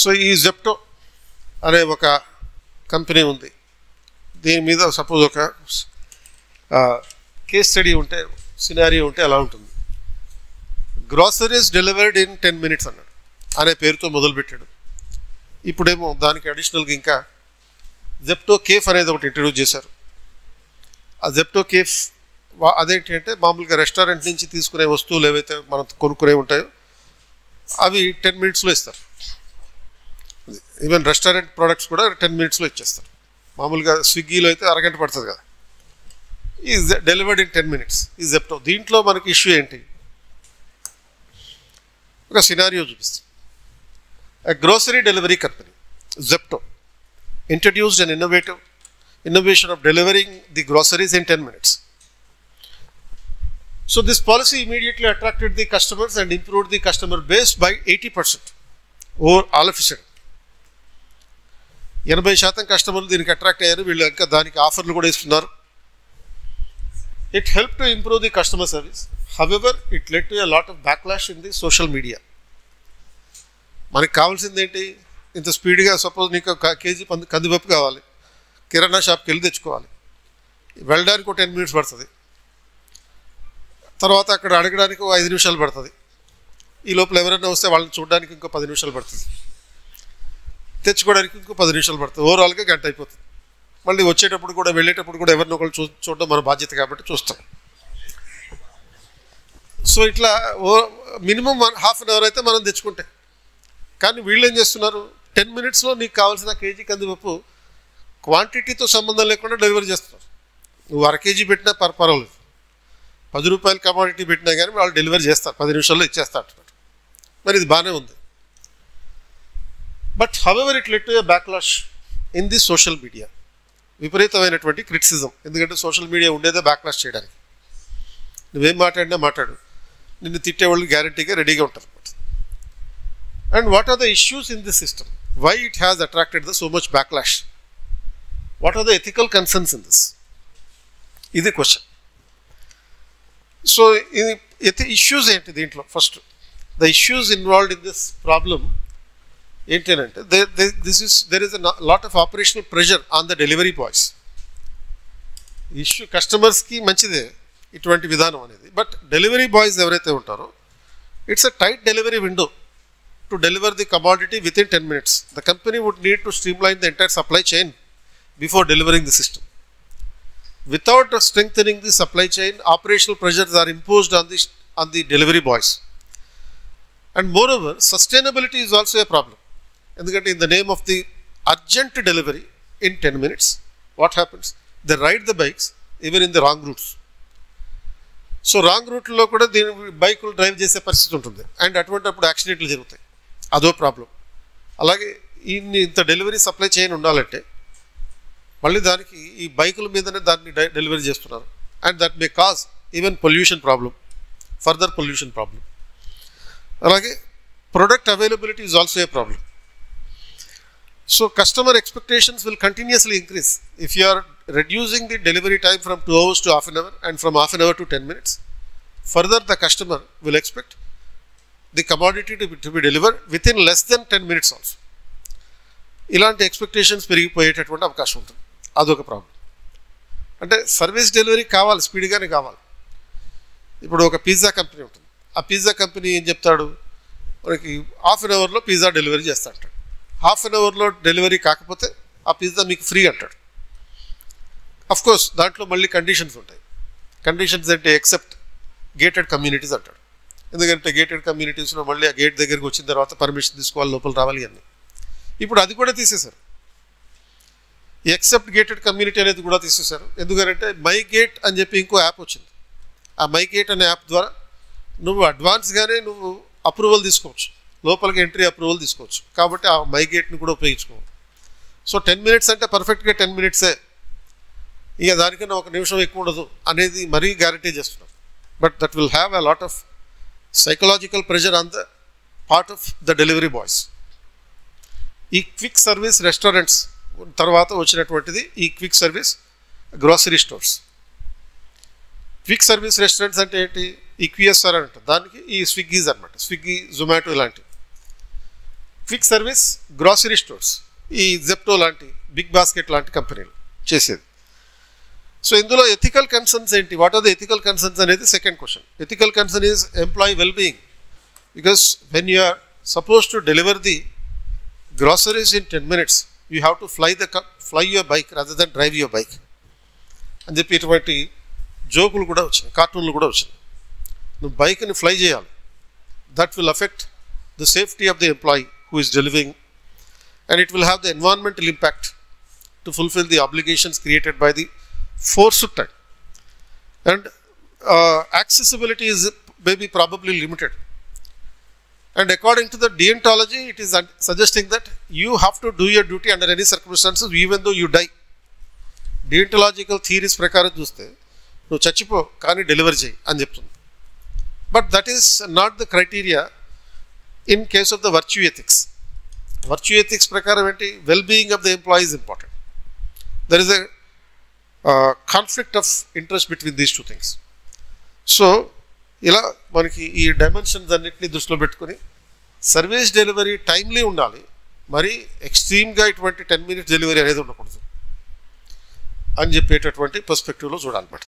So ఈ Zepto అనే ఒక కంపెనీ ఉంది. దీని మీద సపోజ్ ఒక కేస్ స్టడీ ఉంటే, సినారియో ఉంటే ఎలా ఉంటుంది. గ్రాసరీస్ డెలివర్డ్ ఇన్ 10 minutes అన్నాడు అనే పేరుతో మొదలుపెట్టాడు. ఇప్పుడేమో దానికి అడిషనల్గా ఇంకా జెప్టో కేఫ్ అనేది ఒకటి ఇంట్రడ్యూస్ చేశారు. ఆ జెప్టో కేఫ్ అదేంటి అంటే మామూలుగా రెస్టారెంట్ నుంచి తీసుకునే వస్తువులు ఏవైతే మనం కొనుక్కునే ఉంటాయో అవి 10 minutesలో ఇస్తారు. ఈవెన్ రెస్టారెంట్ ప్రోడక్ట్స్ కూడా 10 minutesలో ఇచ్చేస్తారు. మామూలుగా స్విగ్గీలో అయితే అరగంట పడుతుంది కదా. ఈ డెలివర్డ్ ఇన్ 10 minutes ఈ జెప్టో. దీంట్లో మనకి ఇష్యూ ఏంటి, ఒక సినారియో చూపిస్తాం. A grocery delivery company, Zepto, introduced an innovation of delivering the groceries in 10 minutes. So this policy immediately attracted the customers and improved the customer base by 80% over all of a sudden. 80% కస్టమర్లు దీనికి attract అయ్యారు. వీళ్ళు ఇంకా దానికి ఆఫర్లు కూడా ఇస్తున్నారు. It helped to improve the customer service. However, it led to a lot of backlash in the social media. మనకి కావాల్సింది ఏంటి, ఇంత స్పీడ్గా సపోజ్ నీకు ఒక కేజీ కందిపప్పు కావాలి, కిరాణా షాప్కి వెళ్ళి తెచ్చుకోవాలి, వెళ్ళడానికి ఒక 10 minutes పడుతుంది, తర్వాత అక్కడ అడగడానికి ఒక 5 నిమిషాలు పడుతుంది, ఈ లోపల ఎవరైనా వస్తే వాళ్ళని చూడడానికి ఇంకో 10 నిమిషాలు పడుతుంది, తెచ్చుకోవడానికి ఇంకో 10 నిమిషాలు పడుతుంది, ఓవరాల్గా గంట అయిపోతుంది. మళ్ళీ వచ్చేటప్పుడు కూడా వెళ్ళేటప్పుడు కూడా ఎవరిని ఒకళ్ళు చూడడం మన బాధ్యత కాబట్టి చూస్తాం. సో ఇట్లా మినిమం 1/2 hour అయితే మనం తెచ్చుకుంటే, కానీ వీళ్ళు ఏం చేస్తున్నారు, 10 minutesలో నీకు కావాల్సిన కేజీ కందిపప్పు క్వాంటిటీతో సంబంధం లేకుండా డెలివరీ చేస్తున్నారు. నువ్వు 1 kg పెట్టినా పర్వాలేదు, 10 రూపాయలు కమాడిటీ పెట్టినా కానీ వాళ్ళు డెలివరీ చేస్తారు, 10 నిమిషాల్లో ఇచ్చేస్తా అంటున్నారు. మరి ఇది బాగానే ఉంది. But however it led to a backlash in the social media. విపరీతమైనటువంటి క్రిటిసిజం. ఎందుకంటే సోషల్ మీడియా ఉండేదే బ్యాక్లాష్ చేయడానికి. నువ్వేం మాట్లాడినా మాట్లాడు, నిన్ను తిట్టేవాళ్ళు గ్యారంటీగా రెడీగా ఉంటారు. And what are the issues in this system? Why it has attracted so much backlash? What are the ethical concerns in this? Is the question. So, issues ఏంటి దీంట్లో? First, the issues involved in this problem ఏంటంటే there is a lot of operational pressure on the delivery boys. Issue కస్టమర్స్కి మంచిదే ఇటువంటి విధానం అనేది, but delivery boys ఎవరైతే ఉంటారో it's a tight delivery window to deliver the commodity within 10 minutes. The company would need to streamline the entire supply chain before delivering the system. Without strengthening the supply chain, operational pressures are imposed on the delivery boys. And moreover, sustainability is also a problem. ఎందుకంటే in the name of the urgent delivery in 10 minutes, what happens? They ride the bikes even in the wrong routes. So wrong రూట్లో కూడా దీని బైకులు drive చేసే పరిస్థితి ఉంటుంది. And అటువంటిప్పుడు యాక్సిడెంట్లు జరుగుతాయి, అదో ప్రాబ్లం. అలాగే ఇంత డెలివరీ సప్లై చైన్ ఉండాలంటే మళ్ళీ దానికి ఈ బైకుల మీదనే దాన్ని డెలివరీ చేస్తున్నారు. And that may cause even pollution problem, further pollution problem. అలాగే product availability is also a problem. So customer expectations will continuously increase if you are reducing the delivery time from 2 hours to half an hour and from half an hour to 10 minutes. Further, the customer will expect the commodity to be delivered within less than 10 minutes also. ఇలాంటి expectations పెరిగిపోయేటటువంటి అవకాశం ఉంటుంది. అదొక problem. అంటే service delivery కావాలి, స్పీడ్గానే కావాలి. ఇప్పుడు ఒక pizza company ఉంటుంది. ఆ పిజ్జా కంపెనీ ఏం చెప్తాడు, మనకి హాఫ్ అన్ అవర్లో పిజ్జా డెలివరీ చేస్తా అంటాడు. హాఫ్ అన్ అవర్లో డెలివరీ కాకపోతే ఆ పిజ్జా మీకు ఫ్రీ అంటాడు. అఫ్కోర్స్ దాంట్లో మళ్ళీ కండిషన్స్ ఉంటాయి. కండిషన్స్ అంటే ఎక్సెప్ట్ గేటెడ్ కమ్యూనిటీస్ అంటాడు. ఎందుకంటే గేటెడ్ కమ్యూనిటీస్లో మళ్ళీ ఆ గేట్ దగ్గరికి వచ్చిన తర్వాత పర్మిషన్ తీసుకోవాలి, లోపల రావాలి అన్నీ. ఇప్పుడు అది కూడా తీసేశారు. ఎక్సెప్ట్ గేటెడ్ కమ్యూనిటీ అనేది కూడా తీసేశారు. ఎందుకంటే మై గేట్ అని చెప్పి ఇంకో యాప్ వచ్చింది. ఆ మై గేట్ అనే యాప్ ద్వారా నువ్వు అడ్వాన్స్గానే నువ్వు అప్రూవల్ తీసుకోవచ్చు, లోపలికి ఎంట్రీ అప్రూవల్ తీసుకోవచ్చు. కాబట్టి ఆ మై గేట్ని కూడా ఉపయోగించుకోవాలి. సో 10 minutes అంటే పర్ఫెక్ట్గా 10 minutes ఇక దానికన్నా 1 నిమిషం ఎక్కువ ఉండదు అనేది మరీ గ్యారంటీ చేస్తున్నారు. But that will have a lot of psychological pressure on the part of the delivery boys. ఈ క్విక్ సర్వీస్ రెస్టారెంట్స్ తర్వాత వచ్చినటువంటిది ఈ quick service grocery stores. Quick service restaurants అంటే ఏంటి, ఈ QSR అని అంటారు. దానికి ఈ స్విగ్గీస్ అనమాట, స్విగ్గీ, జొమాటో ఇలాంటివి. ఇప్పుడు అది కూడా తీసేశారు. ఎందుకంటే 10 minutes అంటే పర్ఫెక్ట్గా 10 minutes. ఈ 10 minutes అంటే 10 minutes. 10 minutes అంటే పర్ఫెక్ట్గా 10 minutes. Quick service grocery stores, ఈ జెప్టో లాంటి, బిగ్ బాస్కెట్ లాంటి కంపెనీలు చేసేది. సో ఇందులో ఎథికల్ కన్సర్న్స్ ఏంటి, what are the ethical concerns అనేది second question. Ethical concern is employee well being, because when you are suppose to deliver the groceries in 10 minutes, you have to fly your bike rather than drive your bike అని చెప్పి ఇటువంటి జోకులు కూడా వచ్చినాయి, కార్టూన్లు కూడా వచ్చినాయి. నువ్వు బైక్ని ఫ్లై చేయాలి, that will affect the safety of the employee who is delivering, and it will have the environmental impact to fulfill the obligations created by the forced time. And accessibility is maybe probably limited. And according to the deontology, it is suggesting that you have to do your duty under any circumstances even though you die. Deontological theories ప్రకారం చూస్తే నువ్వు చచ్చిపో కానీ delivery చేయి అని చెప్తుంది. But that is not the criteria in case of the virtue ethics. Virtue ethics prakaram enti well-being of the employee is important. There is a conflict of interest between these two things. So ila manaki ee dimensions annitni దృష్టిలో పెట్టుకొని service delivery timely ఉండాలి, మరి ఎక్స్ట్రీమ్గా ఇటువంటి 10 minutes delivery అనేది ఉండకూడదు అని చెప్పేటటువంటి పర్స్పెక్టివ్లో చూడాలన్నమాట.